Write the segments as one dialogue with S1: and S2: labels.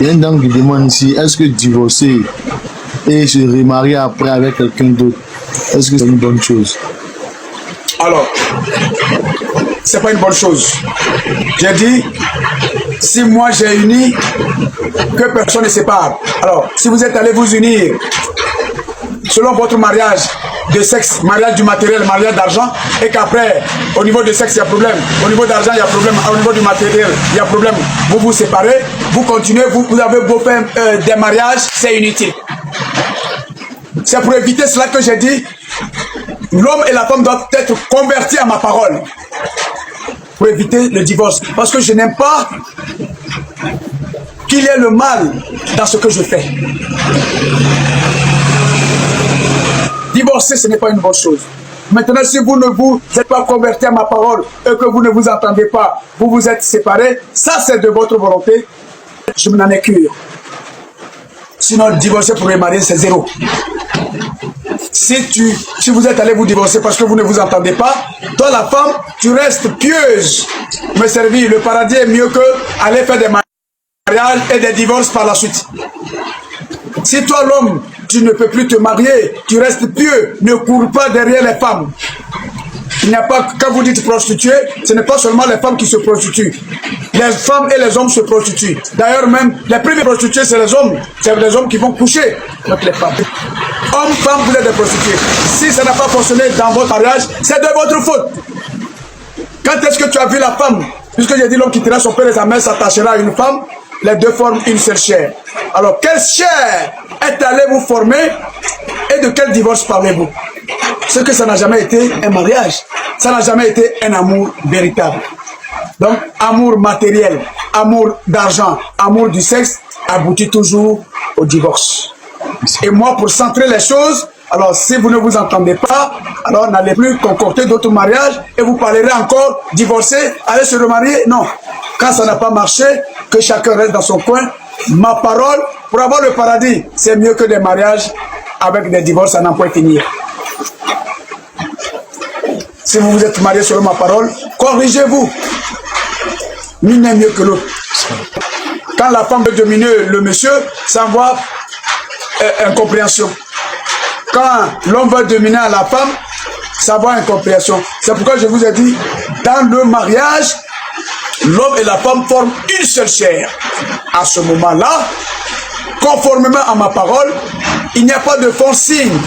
S1: Il y a une dame qui demande ici, est-ce que divorcer et se remarier après avec quelqu'un d'autre, est-ce que c'est une bonne chose?
S2: Alors, c'est pas une bonne chose. J'ai dit, si moi j'ai uni, que personne ne sépare. Alors, si vous êtes allé vous unir selon votre mariage de sexe, mariage du matériel, mariage d'argent, et qu'après, au niveau de sexe, il y a problème, au niveau d'argent, il y a problème, au niveau du matériel, il y a problème, vous vous séparez, vous continuez, vous avez beau faire des mariages, c'est inutile. C'est pour éviter cela que j'ai dit, l'homme et la femme doivent être convertis à ma parole, pour éviter le divorce. Parce que je n'aime pas qu'il y ait le mal dans ce que je fais. Divorcer, ce n'est pas une bonne chose. Maintenant, si vous ne vous êtes pas convertis à ma parole et que vous ne vous entendez pas, vous vous êtes séparés, ça c'est de votre volonté, je m'en ai cure. Sinon, divorcer pour les mariés, c'est zéro. Si vous êtes allé vous divorcer parce que vous ne vous entendez pas, toi la femme, tu restes pieuse. Me servir, le paradis est mieux que aller faire des mariages et des divorces par la suite. Si toi l'homme, tu ne peux plus te marier, tu restes pieux, ne cours pas derrière les femmes. Il n'y a pas, quand vous dites prostituée, ce n'est pas seulement les femmes qui se prostituent. Les femmes et les hommes se prostituent. D'ailleurs même, les premiers prostitués, c'est les hommes. C'est les hommes qui vont coucher avec les femmes. Hommes, femmes, vous êtes des prostituées. Si ça n'a pas fonctionné dans votre mariage, c'est de votre faute. Quand est-ce que tu as vu la femme? Puisque j'ai dit l'homme quittera son père et sa mère s'attachera à une femme, les deux forment une seule chair. Alors, quelle chair est allée vous former et de quel divorce parlez-vous? C'est que ça n'a jamais été un mariage. Ça n'a jamais été un amour véritable. Donc, amour matériel, amour d'argent, amour du sexe aboutit toujours au divorce. Et moi, pour centrer les choses, alors si vous ne vous entendez pas, alors n'allez plus concocter d'autres mariages et vous parlerez encore divorcer, aller se remarier. Non. Quand ça n'a pas marché, que chacun reste dans son coin. Ma parole, pour avoir le paradis, c'est mieux que des mariages avec des divorces à n'en point finir. Si vous vous êtes marié selon ma parole, corrigez-vous. L'une n'est mieux que l'autre. Quand la femme veut dominer le monsieur, ça envoie incompréhension. Quand l'homme veut dominer à la femme, ça envoie incompréhension. C'est pourquoi je vous ai dit, dans le mariage, l'homme et la femme forment une seule chair. À ce moment-là, conformément à ma parole, il n'y a pas de faux signe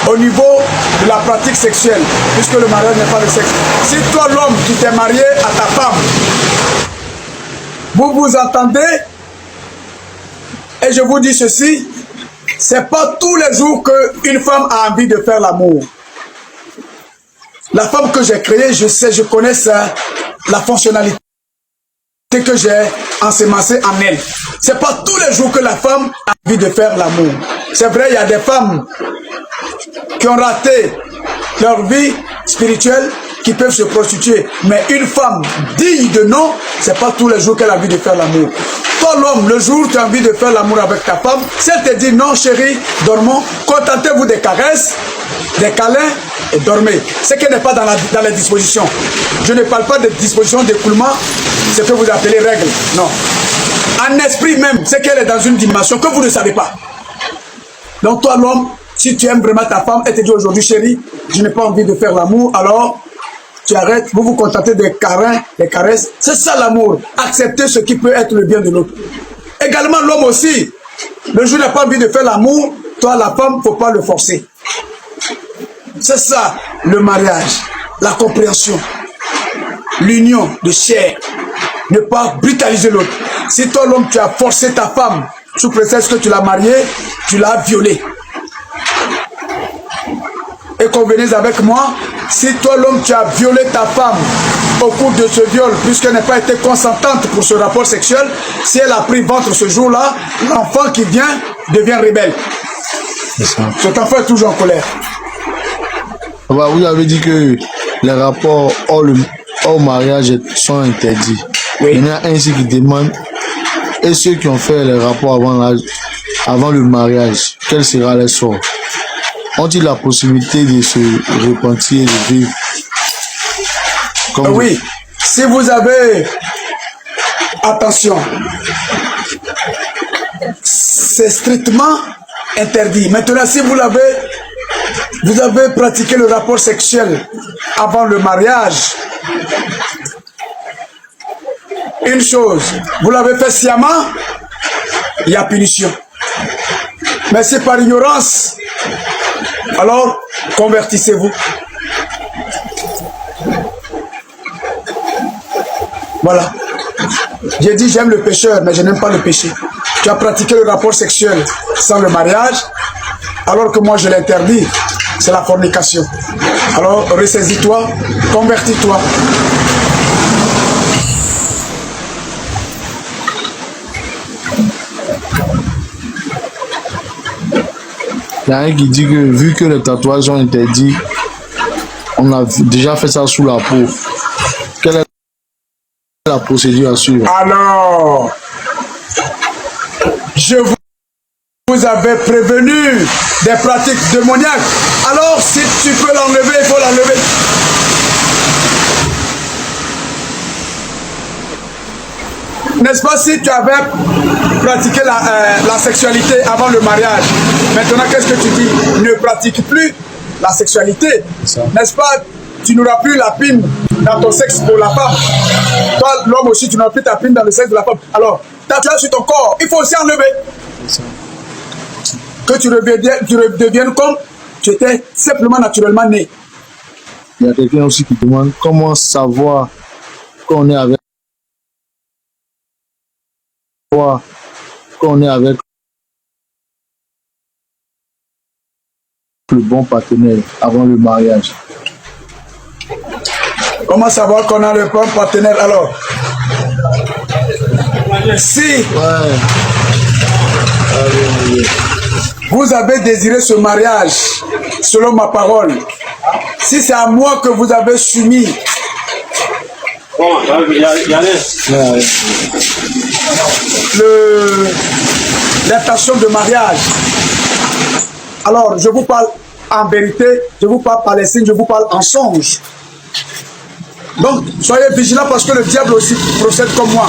S2: au niveau de la pratique sexuelle, puisque le mariage n'est pas le sexe. Si toi, l'homme qui t'es marié à ta femme, vous vous entendez, et je vous dis ceci, c'est pas tous les jours qu'une femme a envie de faire l'amour. La femme que j'ai créée, je sais, je connais ça, la fonctionnalité que j'ai ensemencé en elle. C'est pas tous les jours que la femme a envie de faire l'amour. C'est vrai, il y a des femmes qui ont raté leur vie spirituelle, qui peuvent se prostituer. Mais une femme digne de nom, c'est pas tous les jours qu'elle a envie de faire l'amour. Toi l'homme, le jour où tu as envie de faire l'amour avec ta femme, si elle te dit non chérie, dormons, contentez-vous des caresses, des câlins et dormez. C'est qu'elle n'est pas dans les dispositions. Je ne parle pas des dispositions d'écoulement, ce que vous appelez règles. Non. En esprit même, c'est qu'elle est dans une dimension que vous ne savez pas. Donc toi l'homme, si tu aimes vraiment ta femme, elle te dit aujourd'hui chérie, je n'ai pas envie de faire l'amour, alors tu arrêtes, vous vous contentez des câlins, des caresses. C'est ça l'amour. Accepter ce qui peut être le bien de l'autre. Également l'homme aussi. Le jour où il n'a pas envie de faire l'amour, toi la femme, il ne faut pas le forcer. C'est ça le mariage, la compréhension, l'union de chair. Ne pas brutaliser l'autre. Si toi l'homme, tu as forcé ta femme, sous prétexte que tu l'as mariée, tu l'as violée. Et convenez avec moi, si toi l'homme tu as violé ta femme au cours de ce viol, puisqu'elle n'a pas été consentante pour ce rapport sexuel, si elle a pris ventre ce jour-là, l'enfant qui vient devient rebelle. Cet enfant est toujours en colère.
S1: Vous avez dit que les rapports hors mariage sont interdits. Oui. Il y en a un ici qui demande, et ceux qui ont fait les rapports avant le mariage, quel sera leur sort? Ont-ils la possibilité de se repentir et de vivre comme
S2: oui, si vous avez, attention, c'est strictement interdit. Maintenant, si vous avez pratiqué le rapport sexuel avant le mariage, une chose, vous l'avez fait sciemment, il y a punition. Mais c'est par ignorance, alors convertissez-vous. Voilà. J'ai dit j'aime le pécheur, mais je n'aime pas le péché. Tu as pratiqué le rapport sexuel sans le mariage, alors que moi je l'interdis. C'est la fornication. Alors ressaisis-toi, convertis-toi.
S1: Il y a un qui dit que vu que les tatouages sont interdits, on a déjà fait ça sous la peau. Quelle est la procédure à suivre?
S2: Alors, je vous avais prévenu des pratiques démoniaques. Alors, si tu peux l'enlever, il faut l'enlever. N'est-ce pas, si tu avais pratiqué la sexualité avant le mariage, maintenant qu'est-ce que tu dis? Ne pratique plus la sexualité. N'est-ce pas? Tu n'auras plus la pine dans ton sexe pour la femme. Toi, l'homme aussi, tu n'auras plus ta pine dans le sexe de la femme. Alors, tatouage sur ton corps, il faut aussi enlever. Que tu redeviennes comme tu étais simplement naturellement né.
S1: Il y a quelqu'un aussi qui demande comment savoir qu'on est avec le bon partenaire avant le mariage.
S2: Comment savoir qu'on a le bon partenaire? Alors, si vous avez désiré ce mariage, selon ma parole, si c'est à moi que vous avez soumis l'intention de mariage, alors je vous parle en vérité, je vous parle par les signes, je vous parle en songe. Donc, soyez vigilants parce que le diable aussi procède comme moi.